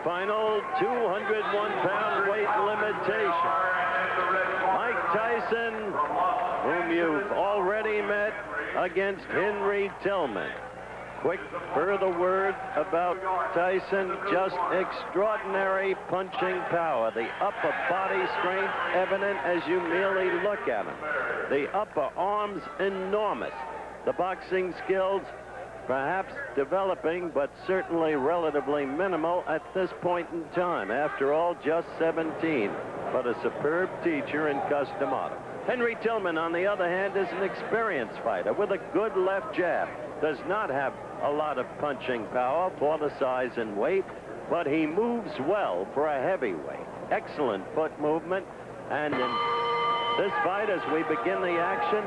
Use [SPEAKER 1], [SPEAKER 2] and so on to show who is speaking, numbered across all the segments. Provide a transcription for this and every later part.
[SPEAKER 1] final 201-pound weight limitation. Mike Tyson, whom you've already met, against Henry Tillman. Quick further word about Tyson, just extraordinary punching power. The upper body strength evident as you merely look at him. The upper arms enormous. The boxing skills perhaps developing, but certainly relatively minimal at this point in time. After all, just 17, but a superb teacher in Cus D'Amato. Henry Tillman, on the other hand, is an experienced fighter with a good left jab. Does not have a lot of punching power for the size and weight, but he moves well for a heavyweight. Excellent foot movement, and in this fight, as we begin the action,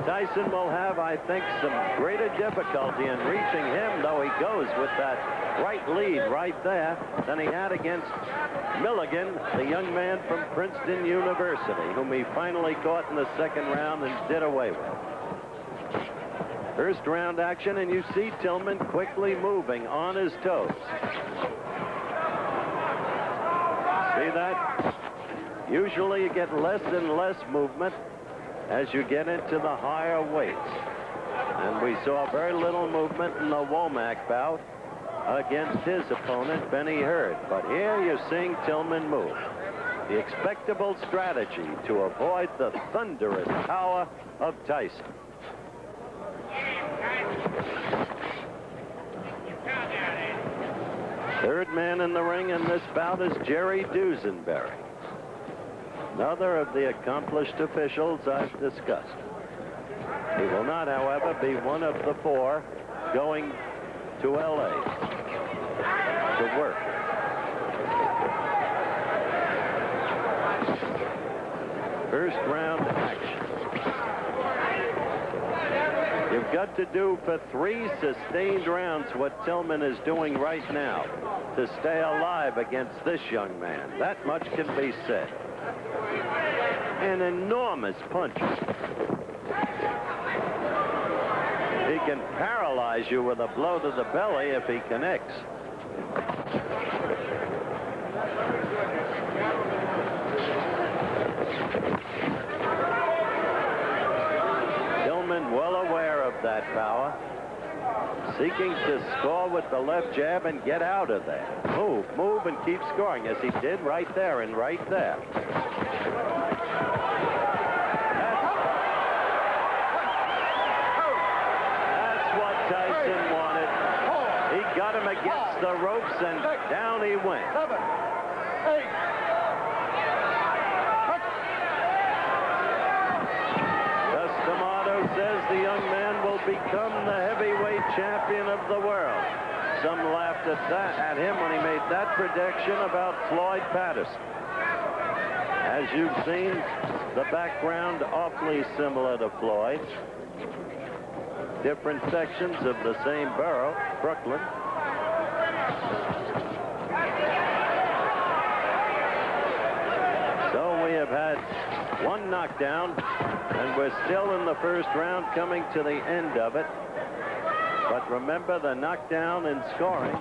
[SPEAKER 1] Tyson will have, I think, some greater difficulty in reaching him, though he goes with that right lead right there, than he had against Milligan, the young man from Princeton University, whom he finally caught in the second round and did away with. First round action, and you see Tillman quickly moving on his toes. See that? Usually you get less and less movement as you get into the higher weights. And we saw very little movement in the Womack bout against his opponent, Benny Hurd. But here you're seeing Tillman move. The expectable strategy to avoid the thunderous power of Tyson. Third man in the ring in this bout is Jerry Dusenberry, another of the accomplished officials I've discussed. He will not, however, be one of the four going to L.A. to work. First round action. You've got to do for 3 sustained rounds what Tillman is doing right now to stay alive against this young man. That much can be said. An enormous puncher. He can paralyze you with a blow to the belly if he connects. Tillman well aware of that power, seeking to score with the left jab and get out of there. Move and keep scoring, as he did right there and right there. That's what Tyson wanted. He got him against the ropes, and down he went.
[SPEAKER 2] 7, 8.
[SPEAKER 1] Says the young man will become the heavyweight champion of the world. Some laughed at him when he made that prediction about Floyd Patterson. As you've seen, the background awfully similar to Floyd. Different sections of the same borough, Brooklyn. So we have had one knockdown, and we're still in the first round, coming to the end of it. But remember, the knockdown and scoring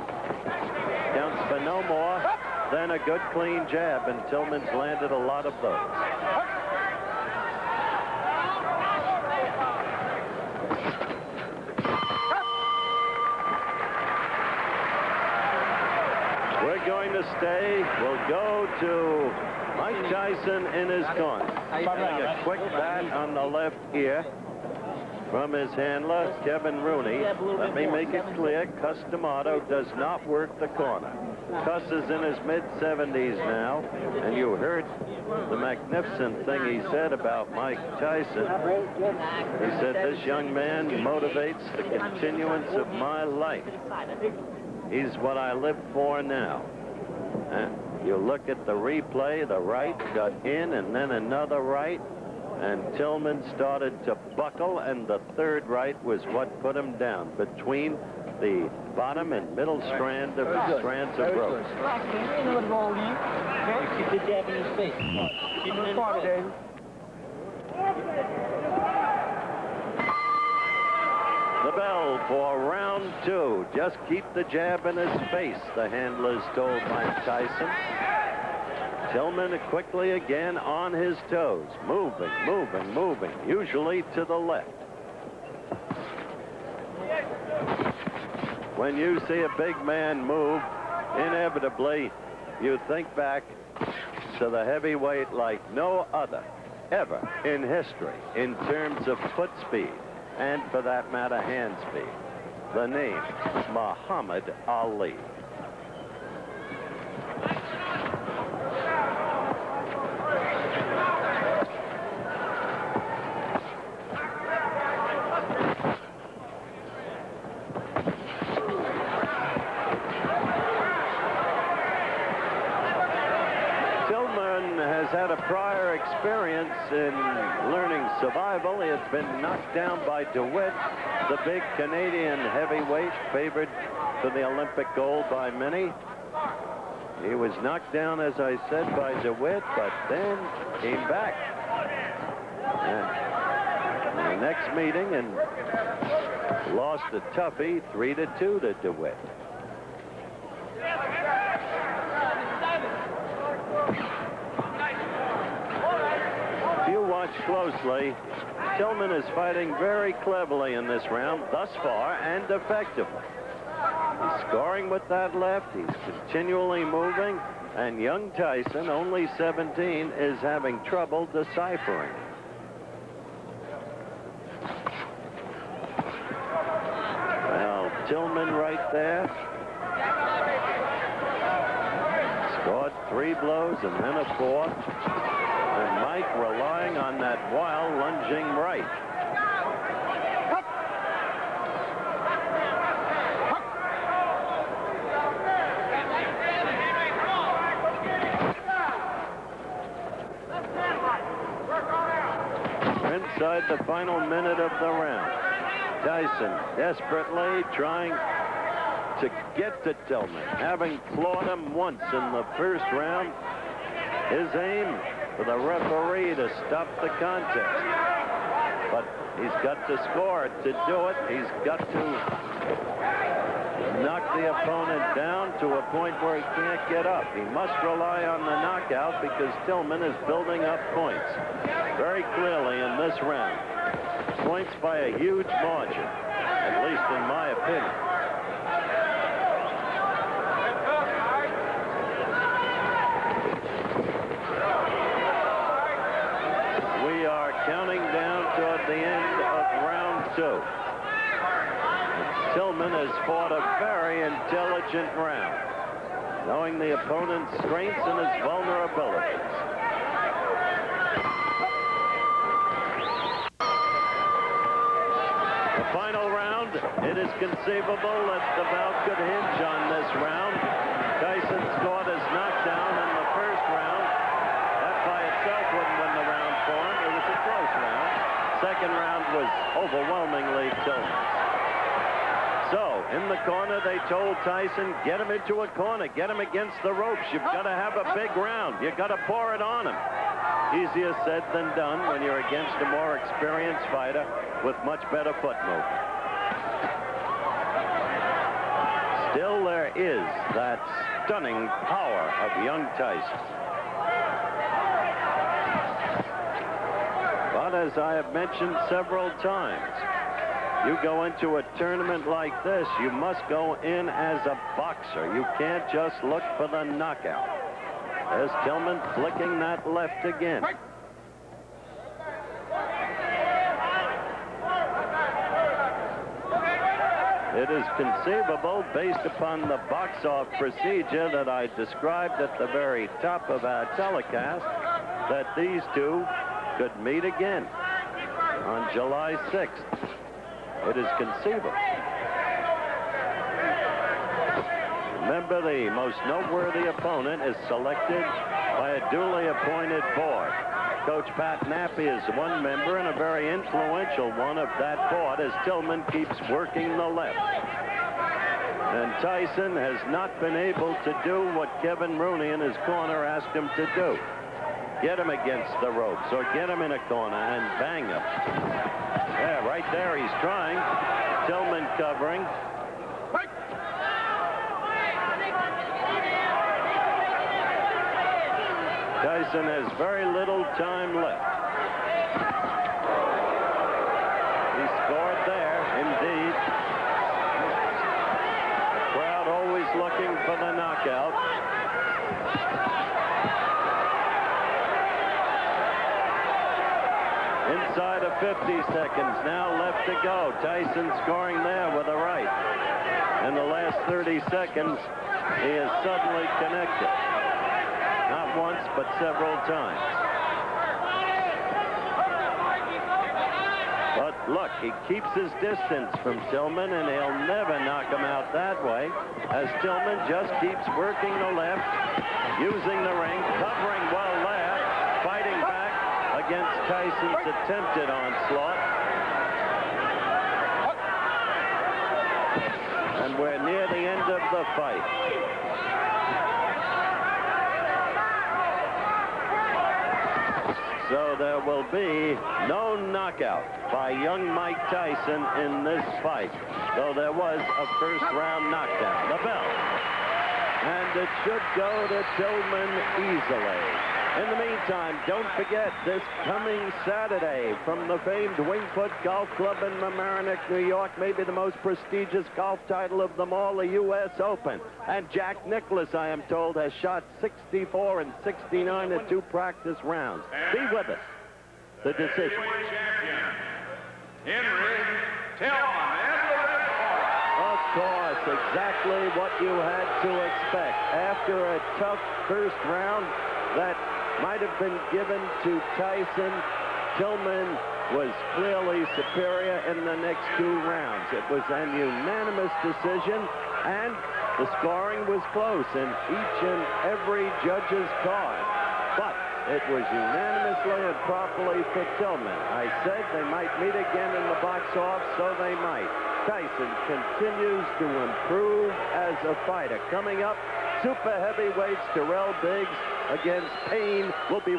[SPEAKER 1] counts for no more than a good clean jab, and Tillman's landed a lot of those. We're going to stay. We'll go to Mike Tyson in his corner. Getting a quick bat on the left ear from his handler, Kevin Rooney. Let me make it clear, Cus D'Amato does not work the corner. Cus is in his mid-70s now, and you heard the magnificent thing he said about Mike Tyson. He said, this young man motivates the continuance of my life. He's what I live for now. And you look at the replay, the right got in, and then another right, and Tillman started to buckle, and the third right was what put him down between the bottom and middle strands of rope.
[SPEAKER 3] Keep the jab in his face. Keep him in the
[SPEAKER 1] The The bell for round 2. Just keep the jab in his face, the handlers told Mike Tyson. Tillman quickly again on his toes, moving, moving, moving, usually to the left. When you see a big man move, inevitably you think back to the heavyweight like no other ever in history in terms of foot speed and, for that matter, hand speed. The name, Muhammad Ali. Had a prior experience in learning survival. He had been knocked down by DeWitt, the big Canadian heavyweight favored for the Olympic gold by many. He was knocked down, as I said, by DeWitt, but then came back. And in the next meeting and lost a toughie 3-2 to DeWitt. Watch closely. Tillman is fighting very cleverly in this round thus far and effectively. He's scoring with that left. He's continually moving. And young Tyson, only 17, is having trouble deciphering. Well, Tillman right there. Scored 3 blows and then a 4th. And Mike relying on that wild lunging right. We're inside the final minute of the round. Tyson desperately trying to get to Tillman, having clawed him once in the first round. His aim for the referee to stop the contest. But he's got to score to do it. He's got to knock the opponent down to a point where he can't get up. He must rely on the knockout because Tillman is building up points very clearly in this round. Points by a huge margin, at least in my opinion. Counting down toward the end of round 2. Tillman has fought a very intelligent round, knowing the opponent's strengths and his vulnerabilities. The final round, it is conceivable that the bout could hinge on this round. Tyson scored his knockdown in the first round. That by itself wouldn't win the round for him. It was a close round. Second round was overwhelmingly Tillman. So, in the corner, they told Tyson, get him into a corner, get him against the ropes. You've got to have a big round. You've got to pour it on him. Easier said than done when you're against a more experienced fighter with much better foot movement. Still, there is that stunning power of young Tyson. But as I have mentioned several times, you go into a tournament like this, you must go in as a boxer. You can't just look for the knockout. There's Tillman flicking that left again. It is conceivable, based upon the box-off procedure that I described at the very top of our telecast, that these two could meet again on July 6th. It is conceivable. Remember, the most noteworthy opponent is selected by a duly appointed board. Coach Pat Nappy is one member and a very influential one of that board as Tillman keeps working the left. And Tyson has not been able to do what Kevin Rooney in his corner asked him to do. Get him against the ropes or get him in a corner and bang him. Yeah, right there he's trying. Tillman covering. Tyson has very little time left. He scored there, indeed. Crowd always looking for the knockout. Inside of 50 seconds now left to go. Tyson scoring there with a right. In the last 30 seconds, he is suddenly connected. Not once, but several times. But look, he keeps his distance from Tillman, and he'll never knock him out that way, as Tillman just keeps working the left, using the ring, covering well there, fighting back against Tyson's attempted onslaught. And we're near the end of the fight. So there will be no knockout by young Mike Tyson in this fight, though there was a first-round knockdown. The bell. And it should go to Tillman easily. In the meantime, don't forget this coming Saturday from the famed Wingfoot Golf Club in Mamaroneck, New York, maybe the most prestigious golf title of them all, the U.S. Open. And Jack Nicklaus, I am told, has shot 64 and 69 in 2 practice rounds. Be with us. The decision.
[SPEAKER 2] Henry Tillman.
[SPEAKER 1] Of course, exactly what you had to expect. After a tough first round that might have been given to Tyson, Tillman was clearly superior in the next 2 rounds. It was an unanimous decision, and the scoring was close in each and every judge's card. But it was unanimously and properly for Tillman. I said they might meet again in the box office, so they might. Tyson continues to improve as a fighter. Coming up, super heavyweights Terrell Biggs against Payne will be